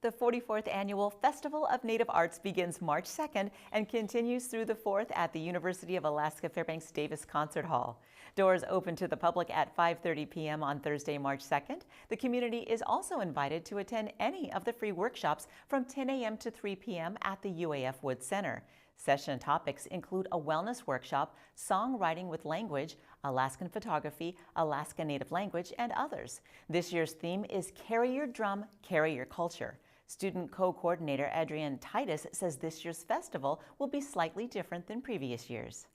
The 44th Annual Festival of Native Arts begins March 2nd and continues through the 4th at the University of Alaska Fairbanks Davis Concert Hall. Doors open to the public at 5:30 p.m. on Thursday, March 2nd. The community is also invited to attend any of the free workshops from 10 a.m. to 3 p.m. at the UAF Wood Center. Session topics include a wellness workshop, songwriting with language, Alaskan photography, Alaska Native language, and others. This year's theme is Carry Your Drum, Carry Your Culture. Student co-coordinator Adrienne Titus says this year's festival will be slightly different than previous years.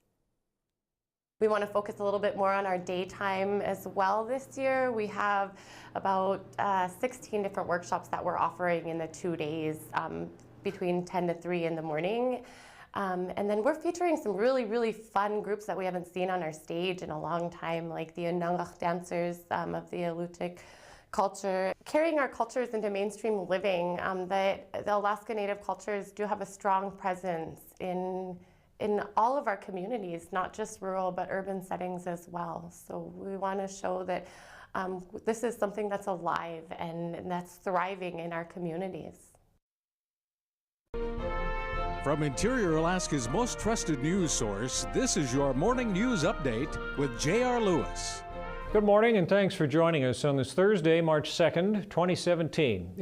We want to focus a little bit more on our daytime as well this year. We have about 16 different workshops that we're offering in the 2 days between 10 to 3 in the morning. And then we're featuring some really fun groups that we haven't seen on our stage in a long time, like the Anungach dancers of the Alutiiq culture. Carrying our cultures into mainstream living, the Alaska Native cultures do have a strong presence in all of our communities, not just rural but urban settings as well. So we want to show that this is something that's alive and that's thriving in our communities. From Interior Alaska's most trusted news source, this is your morning news update with J.R. Lewis. Good morning and thanks for joining us on this Thursday, March 2nd, 2017.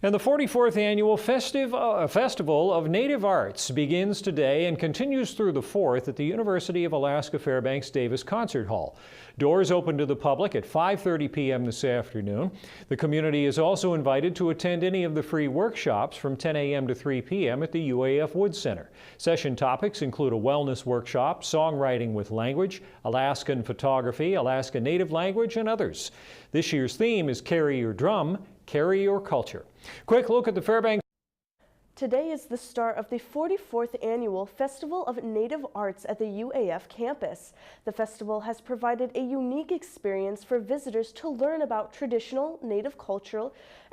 And the 44th Annual Festival of Native Arts begins today and continues through the 4th at the University of Alaska Fairbanks Davis Concert Hall. Doors open to the public at 5:30 p.m. this afternoon. The community is also invited to attend any of the free workshops from 10 a.m. to 3 p.m. at the UAF Wood Center. Session topics include a wellness workshop, songwriting with language, Alaskan photography, Alaska Native language, and others. This year's theme is Carry Your Drum, Carry Your Culture. Quick look at the Fairbanks. Today is the start of the 44th Annual Festival of Native Arts at the UAF campus. The festival has provided a unique experience for visitors to learn about traditional Native cultural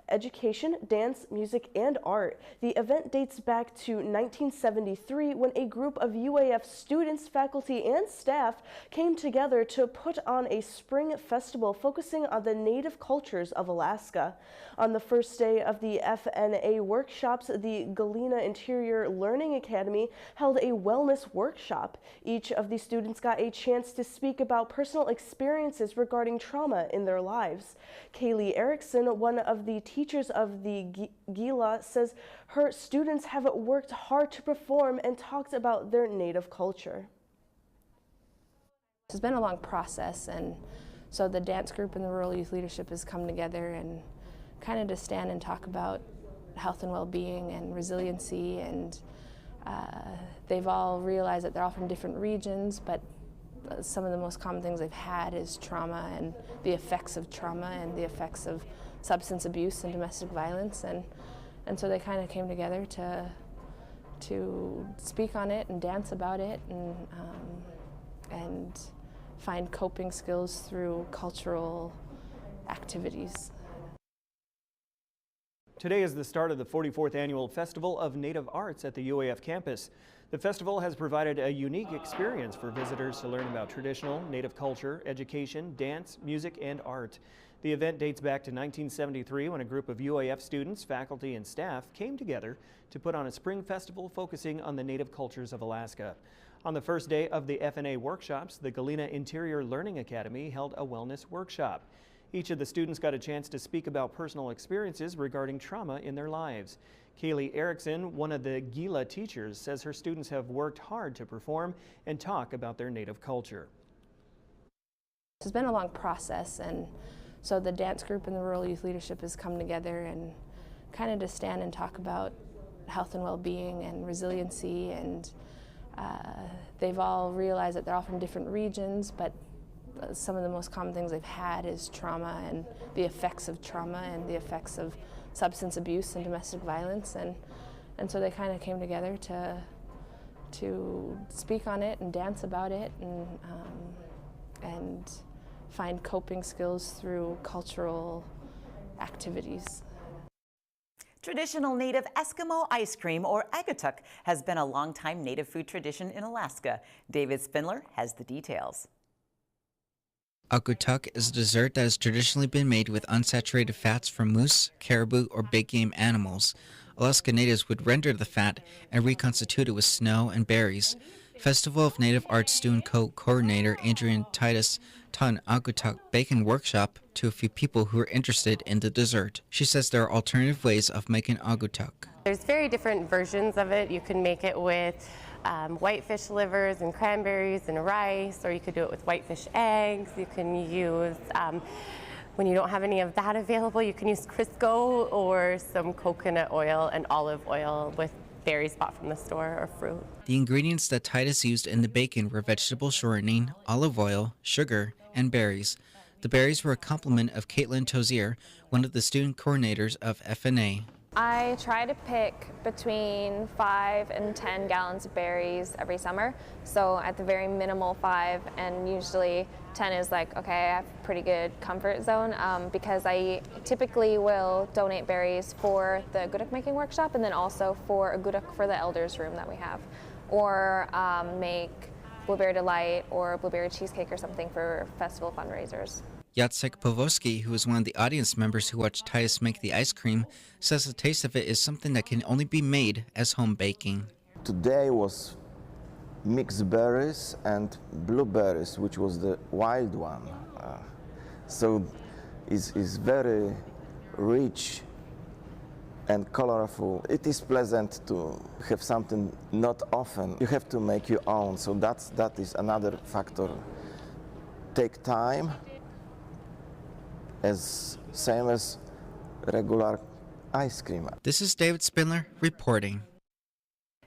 education, dance, music, and art. The event dates back to 1973 when a group of UAF students, faculty, and staff came together to put on a spring festival focusing on the Native cultures of Alaska. On the first day of the FNA workshops, the Galena Interior Learning Academy held a wellness workshop. Each of the students got a chance to speak about personal experiences regarding trauma in their lives. Kaylee Erickson, one of the teachers of the Gila, says her students have worked hard to perform and talked about their Native culture. It's been a long process, and so the dance group and the rural youth leadership has come together and kind of to stand and talk about health and well-being and resiliency, and they've all realized that they're all from different regions, but some of the most common things they've had is trauma and the effects of trauma and the effects of substance abuse and domestic violence, and so they kind of came together to speak on it and dance about it and find coping skills through cultural activities. Today is the start of the 44th Annual Festival of Native Arts at the UAF campus. The festival has provided a unique experience for visitors to learn about traditional Native culture, education, dance, music, and art. The event dates back to 1973 when a group of UAF students, faculty, and staff came together to put on a spring festival focusing on the Native cultures of Alaska. On the first day of the FNA workshops, the Galena Interior Learning Academy held a wellness workshop. Each of the students got a chance to speak about personal experiences regarding trauma in their lives. Kaylee Erickson, one of the Gila teachers, says her students have worked hard to perform and talk about their Native culture. It's been a long process, and so the dance group and the rural youth leadership has come together and kind of to stand and talk about health and well-being and resiliency, and they've all realized that they're all from different regions, but some of the most common things they've had is trauma and the effects of trauma and the effects of substance abuse and domestic violence, and so they kind of came together to speak on it and dance about it and find coping skills through cultural activities. Traditional Native Eskimo ice cream, or agatuk, has been a long-time Native food tradition in Alaska. David Spindler has the details. Agutuk is a dessert that has traditionally been made with unsaturated fats from moose, caribou, or big game animals. Alaska natives would render the fat and reconstitute it with snow and berries. Festival of Native Arts Student Co-Coordinator Adrian Titus taught an Agutuk baking workshop to a few people who are interested in the dessert. She says there are alternative ways of making Agutuk. There's very different versions of it. You can make it with whitefish livers and cranberries and rice, or you could do it with whitefish eggs. You can use, when you don't have any of that available, you can use Crisco or some coconut oil and olive oil with berries bought from the store or fruit. The ingredients that Titus used in the bacon were vegetable shortening, olive oil, sugar, and berries. The berries were a compliment of Caitlin Tozier, one of the student coordinators of FNA. I try to pick between 5 and 10 gallons of berries every summer. So at the very minimal 5, and usually 10 is like, okay, I have a pretty good comfort zone because I typically will donate berries for the Aguduk making workshop and then also for Aguduk for the elders room that we have. Or make blueberry delight or blueberry cheesecake or something for festival fundraisers. Jacek Pawlowski, who was one of the audience members who watched Titus make the ice cream, says the taste of it is something that can only be made as home baking. Today was mixed berries and blueberries, which was the wild one. So it's very rich and colorful. It is pleasant to have something not often. You have to make your own, so that is another factor. Take time. Same as regular ice cream. This is David Spindler reporting.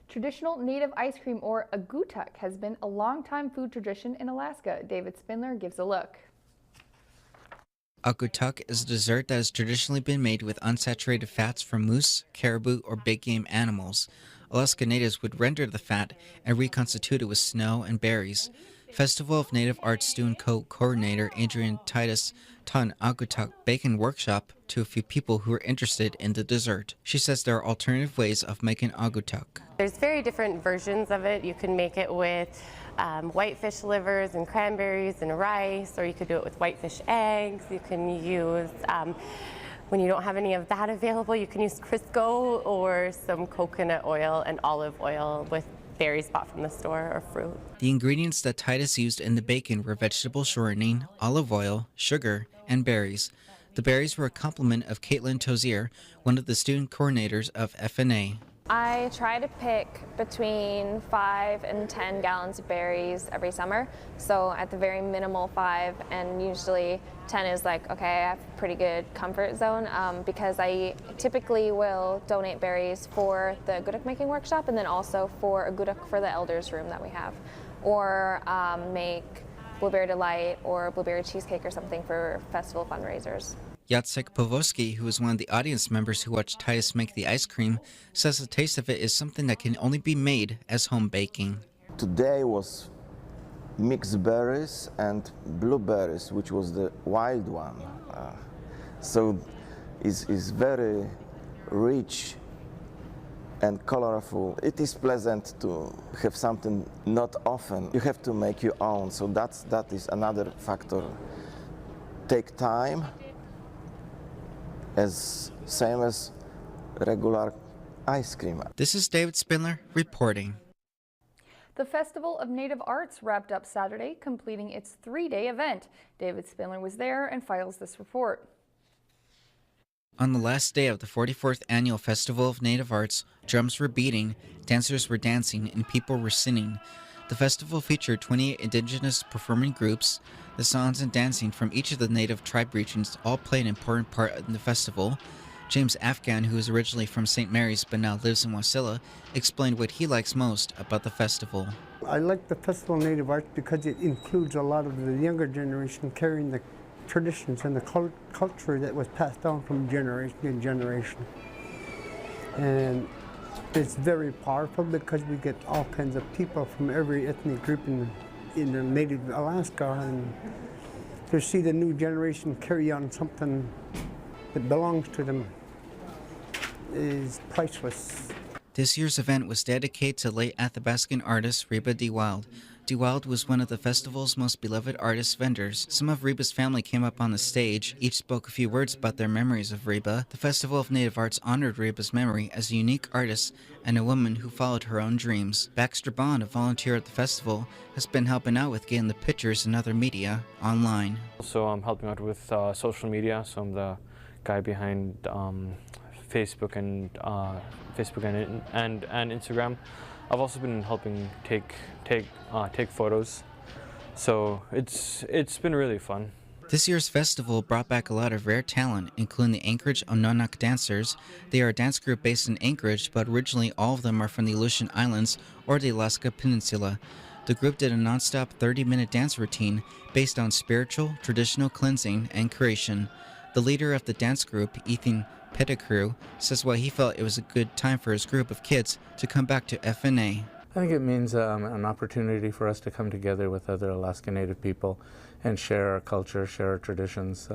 Traditional native ice cream, or Agutuk, has been a long-time food tradition in Alaska. David Spindler gives a look. Agutuk is a dessert that has traditionally been made with unsaturated fats from moose, caribou, or big game animals. Alaska natives would render the fat and reconstitute it with snow and berries. Festival of Native Arts Student Co-Coordinator Adrian Titus taught an Agutuk baking workshop to a few people who are interested in the dessert. She says there are alternative ways of making Agutuk. There's very different versions of it. You can make it with whitefish livers and cranberries and rice, or you could do it with whitefish eggs. You can use, when you don't have any of that available, you can use Crisco or some coconut oil and olive oil with berries bought from the store or fruit. The ingredients that Titus used in the bacon were vegetable shortening, olive oil, sugar, and berries. The berries were a compliment of Caitlin Tozier, one of the student coordinators of FNA. I try to pick between 5 and 10 gallons of berries every summer. So at the very minimal 5, and usually 10 is like, okay, I have a pretty good comfort zone because I typically will donate berries for the Aguduk making workshop and then also for Aguduk for the elders room that we have. Or make blueberry delight or blueberry cheesecake or something for festival fundraisers. Jacek Pawlowski, who was one of the audience members who watched Titus make the ice cream, says the taste of it is something that can only be made as home baking. Today was mixed berries and blueberries, which was the wild one. So it's very rich and colorful. It is pleasant to have something not often. You have to make your own, so that is another factor. Take time. Same as regular ice cream. This is David Spindler reporting. The Festival of Native Arts wrapped up Saturday, completing its 3-day event. David Spindler was there and files this report. On the last day of the 44th Annual Festival of Native Arts, drums were beating, dancers were dancing, and people were singing. The festival featured 28 indigenous performing groups. The songs and dancing from each of the native tribe regions all play an important part in the festival. James Afghan, who is originally from St. Mary's but now lives in Wasilla, explained what he likes most about the festival. I like the Festival of Native Arts because it includes a lot of the younger generation carrying the traditions and the culture that was passed down from generation to generation. And it's very powerful because we get all kinds of people from every ethnic group in the native Alaska, and to see the new generation carry on something that belongs to them is priceless. This year's event was dedicated to late Athabascan artist Reba D. Wild. DeWild was one of the festival's most beloved artist vendors. Some of Reba's family came up on the stage. Each spoke a few words about their memories of Reba. The Festival of Native Arts honored Reba's memory as a unique artist and a woman who followed her own dreams. Baxter Bond, a volunteer at the festival, has been helping out with getting the pictures and other media online. So I'm helping out with social media, so I'm the guy behind Facebook and Instagram. I've also been helping take photos, so it's been really fun. This year's festival brought back a lot of rare talent, including the Anchorage Ononak Dancers. They are a dance group based in Anchorage, but originally all of them are from the Aleutian Islands or the Alaska Peninsula. The group did a non-stop 30-minute dance routine based on spiritual, traditional cleansing, and creation. The leader of the dance group, Ethan Pettigrew, says why he felt it was a good time for his group of kids to come back to FNA. I think it means an opportunity for us to come together with other Alaska Native people and share our culture, share our traditions,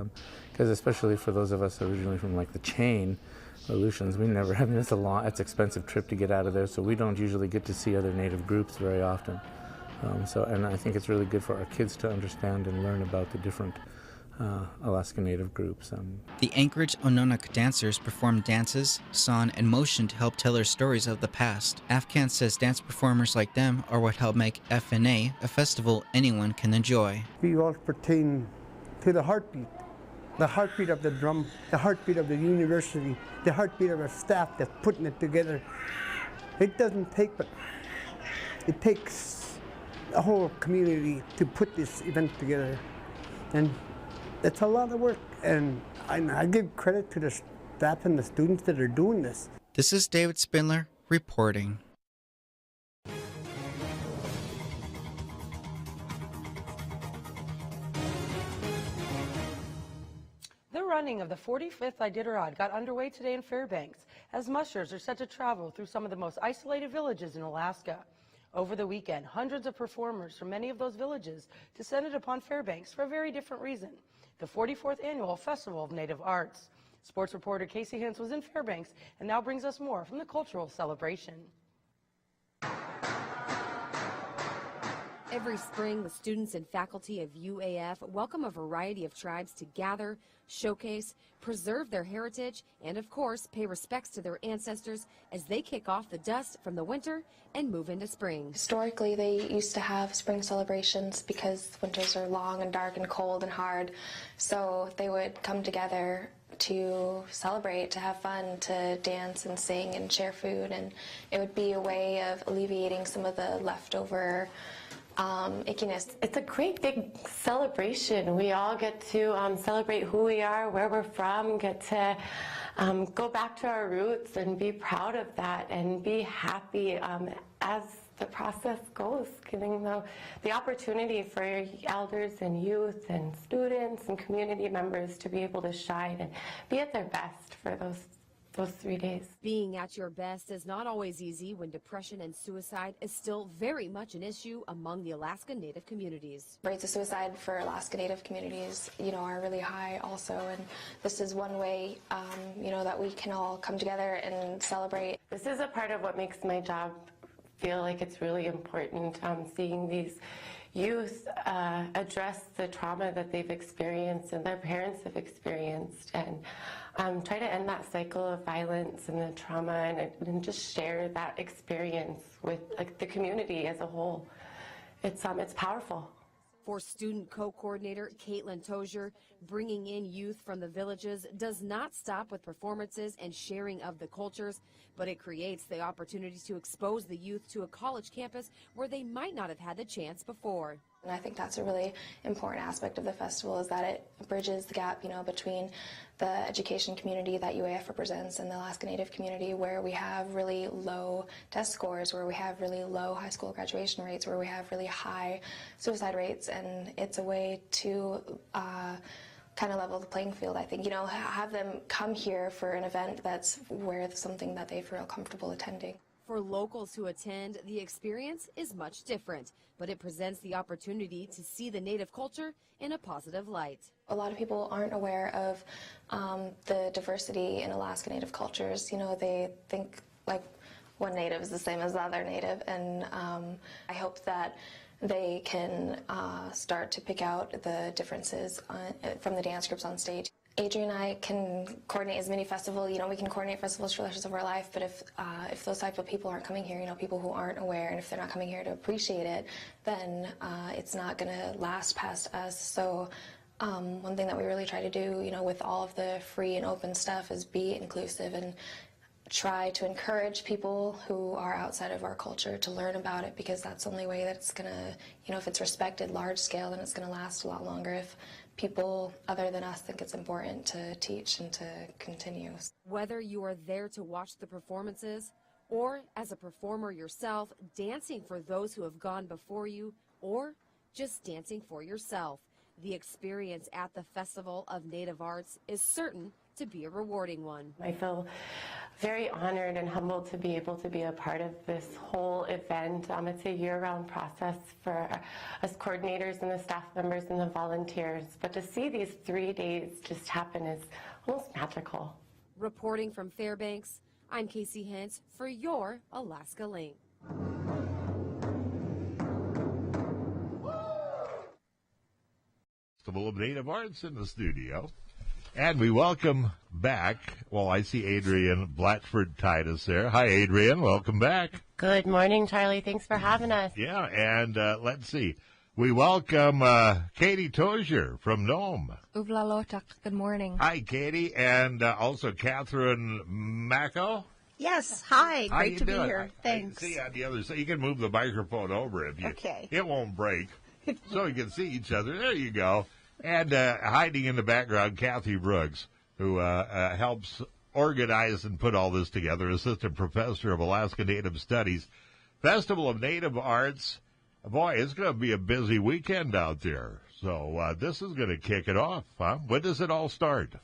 because especially for those of us originally from like the chain, Aleutians, we never, I mean, it's an expensive trip to get out of there, so we don't usually get to see other Native groups very often. And I think it's really good for our kids to understand and learn about the different Alaska Native groups. The Anchorage Ononak dancers perform dances, song, and motion to help tell their stories of the past. Afghan says dance performers like them are what help make FNA a festival anyone can enjoy. We all pertain to the heartbeat of the drum, the heartbeat of the university, the heartbeat of our staff that's putting it together. It doesn't take, but it takes a whole community to put this event together. And it's a lot of work, and I give credit to the staff and the students that are doing this. This is David Spindler reporting. The running of the 45th Iditarod got underway today in Fairbanks, as mushers are set to travel through some of the most isolated villages in Alaska. Over the weekend, hundreds of performers from many of those villages descended upon Fairbanks for a very different reason: the 44th Annual Festival of Native Arts. Sports reporter Casey Hintz was in Fairbanks and now brings us more from the cultural celebration. Every spring, the students and faculty of UAF welcome a variety of tribes to gather, showcase, preserve their heritage, and of course, pay respects to their ancestors as they kick off the dust from the winter and move into spring. Historically, they used to have spring celebrations because winters are long and dark and cold and hard. So they would come together to celebrate, to have fun, to dance and sing and share food. And it would be a way of alleviating some of the leftover ickiness. It's a great big celebration. We all get to celebrate who we are, where we're from, get to go back to our roots and be proud of that and be happy as the process goes, giving the opportunity for elders and youth and students and community members to be able to shine and be at their best for those 3 days. Being at your best is not always easy when depression and suicide is still very much an issue among the Alaska Native communities. Rates of suicide for Alaska Native communities, are really high also, and this is one way, that we can all come together and celebrate. This is a part of what makes my job feel like it's really important, seeing these youth address the trauma that they've experienced and their parents have experienced, and try to end that cycle of violence and the trauma, and just share that experience with the community as a whole. It's powerful. For student co-coordinator Caitlin Tozier, bringing in youth from the villages does not stop with performances and sharing of the cultures, but it creates the opportunity to expose the youth to a college campus where they might not have had the chance before. And I think that's a really important aspect of the festival, is that it bridges the gap, between the education community that UAF represents and the Alaska Native community, where we have really low test scores, where we have really low high school graduation rates, where we have really high suicide rates, and it's a way to kind of level the playing field, I think. Have them come here for an event that's where something that they feel comfortable attending. For locals who attend, the experience is much different, but it presents the opportunity to see the Native culture in a positive light. A lot of people aren't aware of the diversity in Alaska Native cultures. They think like one Native is the same as the other Native, and I hope that they can start to pick out the differences from the dance groups on stage. Adrian and I can coordinate as many festivals, we can coordinate festivals for the rest of our life, but if those type of people aren't coming here, people who aren't aware, and if they're not coming here to appreciate it, then it's not going to last past us. So one thing that we really try to do, with all of the free and open stuff is be inclusive and try to encourage people who are outside of our culture to learn about it, because that's the only way that it's going to, if it's respected large scale, then it's going to last a lot longer if people other than us think it's important to teach and to continue. Whether you are there to watch the performances or as a performer yourself, dancing for those who have gone before you, or just dancing for yourself, the experience at the Festival of Native Arts is certain to be a rewarding one. I feel very honored and humbled to be able to be a part of this whole event. It's a year-round process for us coordinators and the staff members and the volunteers, but to see these 3 days just happen is almost magical. Reporting from Fairbanks, I'm Casey Hintz for your Alaska Link. Festival of Native Arts in the studio. And we welcome back, I see Adrian Blatchford Titus there. Hi, Adrian. Welcome back. Good morning, Charlie. Thanks for having us. Yeah, and let's see. We welcome Katie Tozier from Nome. Uvlalotak, good morning. Hi, Katie, and also Catherine Macco. Yes, hi. How Great you to doing? be here. Thanks. I see on the other side. You can move the microphone over if you. Okay. It won't break, so you can see each other. There you go. And hiding in the background, Kathy Brooks, who helps organize and put all this together, Assistant Professor of Alaska Native Studies. Festival of Native Arts. Boy, it's going to be a busy weekend out there. So this is going to kick it off, huh? When does it all start?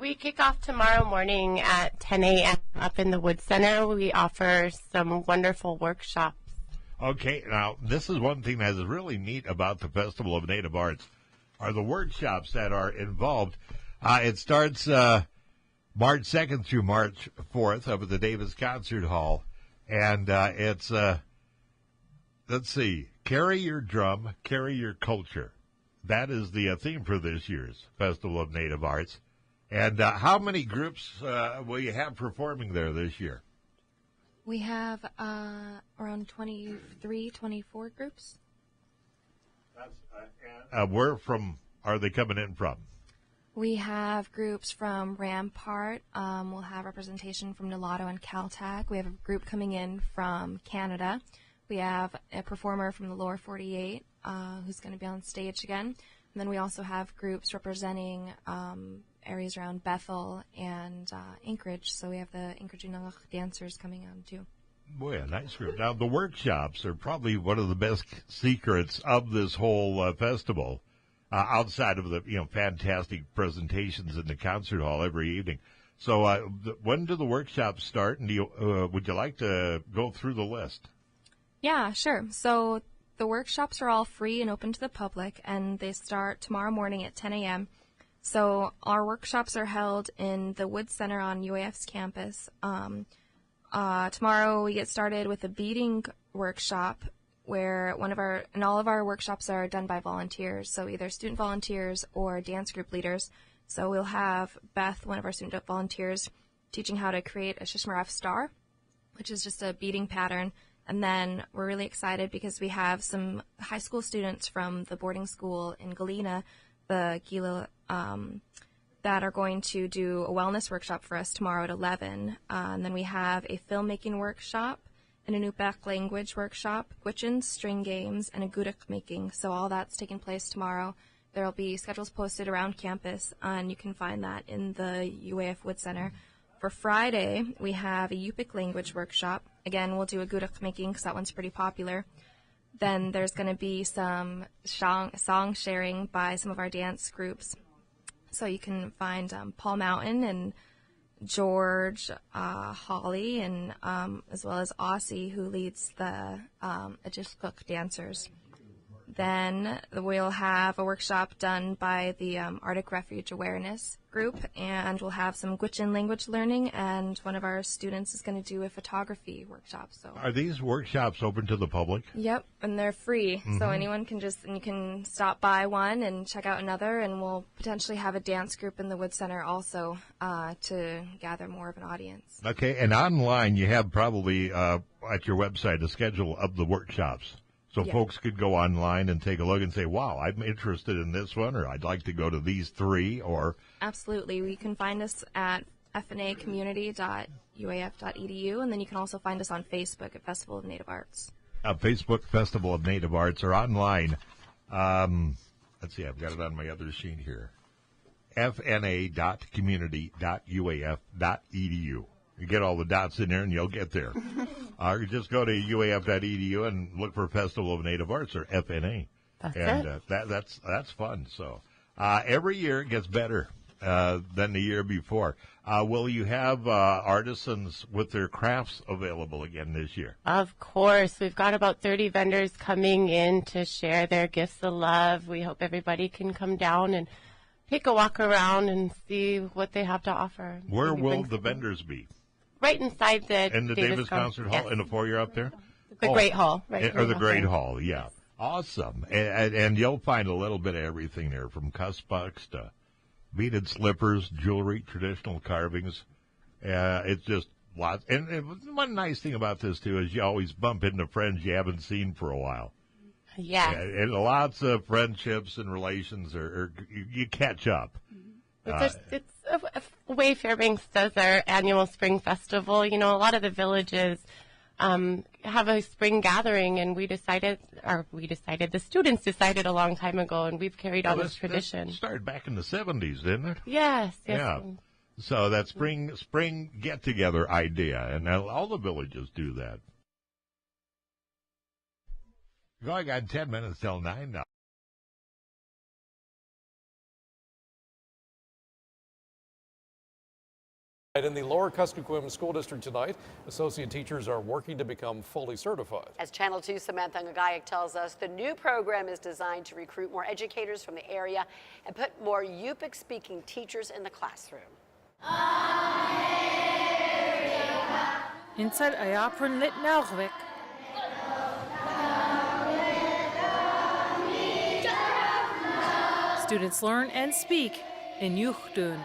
We kick off tomorrow morning at 10 a.m. up in the Wood Center. We offer some wonderful workshops. Okay, now this is one thing that is really neat about the Festival of Native Arts are the workshops that are involved. It starts March 2nd through March 4th up at the Davis Concert Hall. And it's, let's see, carry your drum, carry your culture. That is the theme for this year's Festival of Native Arts. And how many groups will you have performing there this year? We have around 23, 24 groups. Where are they coming in from? We have groups from Rampart. We'll have representation from Nulato and Caltech. We have a group coming in from Canada. We have a performer from the Lower 48 who's going to be on stage again. And then we also have groups representing areas around Bethel and Anchorage. So we have the Anchorage dancers coming on too. Boy, a nice group. Now, the workshops are probably one of the best secrets of this whole festival, outside of the fantastic presentations in the concert hall every evening. So when do the workshops start, and would you like to go through the list? Yeah, sure. So the workshops are all free and open to the public, and they start tomorrow morning at 10 a.m. So our workshops are held in the Wood Center on UAF's campus. Tomorrow we get started with a beading workshop where all of our workshops are done by volunteers, so either student volunteers or dance group leaders. So we'll have Beth, one of our student volunteers, teaching how to create a Shishmaref star, which is just a beading pattern. And then we're really excited because we have some high school students from the boarding school in Galena, the Gila, that are going to do a wellness workshop for us tomorrow at 11. And then we have a filmmaking workshop, an Inupiaq language workshop, Gwich'in string games, and a Guduk making. So all that's taking place tomorrow. There will be schedules posted around campus, and you can find that in the UAF Wood Center. For Friday, we have a Yupik language workshop. Again, we'll do a Guduk making because that one's pretty popular. Then there's going to be some song sharing by some of our dance groups. So you can find Paul Mountain and George, Holly, and as well as Aussie, who leads the Ajishkuk dancers. Then we'll have a workshop done by the Arctic Refuge Awareness group, and we'll have some Gwich'in language learning, and one of our students is going to do a photography workshop. So Are these workshops open to the public? Yep, and they're free, so anyone can you can stop by one and check out another, and we'll potentially have a dance group in the Wood Center also to gather more of an audience. Okay, and online you have probably at your website a schedule of the workshops. So Yeah. folks could go online and take a look and say, wow, I'm interested in this one, or I'd like to go to these three, or... Absolutely. You can find us at fnacommunity.uaf.edu, and then you can also find us on Facebook at Festival of Native Arts. Facebook Festival of Native Arts or online. Let's see, I've got it on my other sheet here. fna.community.uaf.edu. You get all the dots in there and you'll get there. Or just go to uaf.edu and look for Festival of Native Arts or FNA. That's and it. That's fun. So every year it gets better than the year before. Will you have artisans with their crafts available again this year? Of course. We've got about 30 vendors coming in to share their gifts of love. We hope everybody can come down and take a walk around and see what they have to offer. Where Maybe will bring the some- vendors be? Right inside the In the Davis Concert Hall, Yes. in the foyer up there? The Great Hall. Right Or the Great there. Hall, yeah. Awesome. And you'll find a little bit of everything there, from cuss-bucks to beaded slippers, jewelry, traditional carvings. It's just lots. And one nice thing about this, too, is you always bump into friends you haven't seen for a while. Yeah. And lots of friendships and relations, you catch up. It's a way Fairbanks does our annual spring festival. You know, a lot of the villages have a spring gathering, and the students decided a long time ago, and we've carried on this tradition. This started back in the 70s, didn't it? Yes. Yeah. So that spring get-together idea, and all the villages do that. Going on 10 minutes till 9 now. In the Lower Kuskokwim School District tonight, associate teachers are working to become fully certified. As Channel 2's Samantha Ngagayak tells us, the new program is designed to recruit more educators from the area and put more Yupik-speaking teachers in the classroom. Inside Ayapran Lit Nelgvik. Students learn and speak in Yuchtun.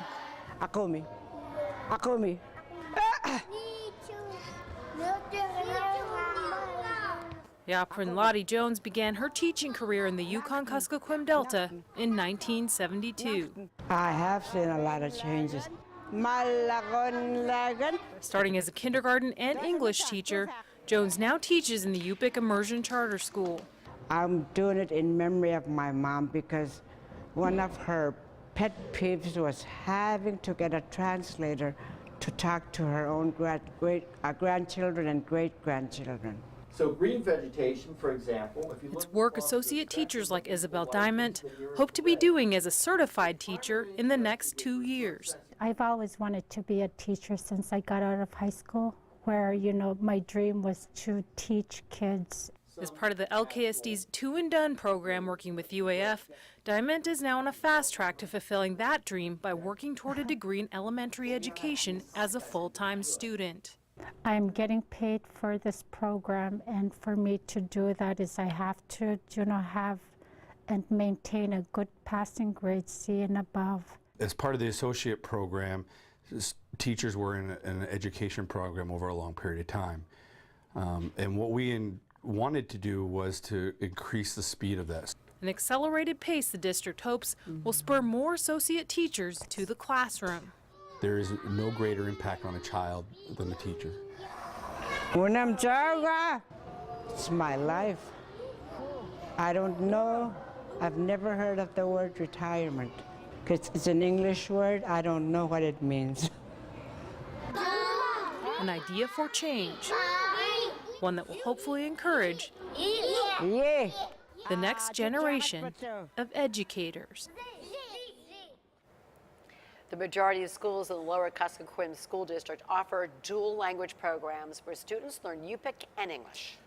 Akomi. Yapran Lottie Jones began her teaching career in the Yukon-Kuskokwim Delta in 1972. I have seen a lot of changes. Starting as a kindergarten and English teacher, Jones now teaches in the Yupik Immersion Charter School. I'm doing it in memory of my mom because one of her pet peeves was having to get a translator to talk to her own grandchildren and great-grandchildren. So green vegetation, for example, if you It's work associate teachers like Isabel Diamond hope to be doing as a certified teacher in the next 2 years. I've always wanted to be a teacher since I got out of high school, where, my dream was to teach kids. As part of the LKSD's Two and Done program working with UAF, Diamond is now on a fast track to fulfilling that dream by working toward a degree in elementary education as a full-time student. I'm getting paid for this program, and for me to do that is I have to, have and maintain a good passing grade C and above. As part of the associate program, teachers were in an education program over a long period of time. And what we wanted to do was to increase the speed of that. An accelerated pace the district hopes will spur more associate teachers to the classroom. There is no greater impact on a child than a teacher. It's my life. I don't know. I've never heard of the word retirement. It's an English word. I don't know what it means. An idea for change. One that will hopefully encourage the next generation of educators. The majority of schools in the Lower Kuskokwim School District offer dual language programs where students learn Yupik and English.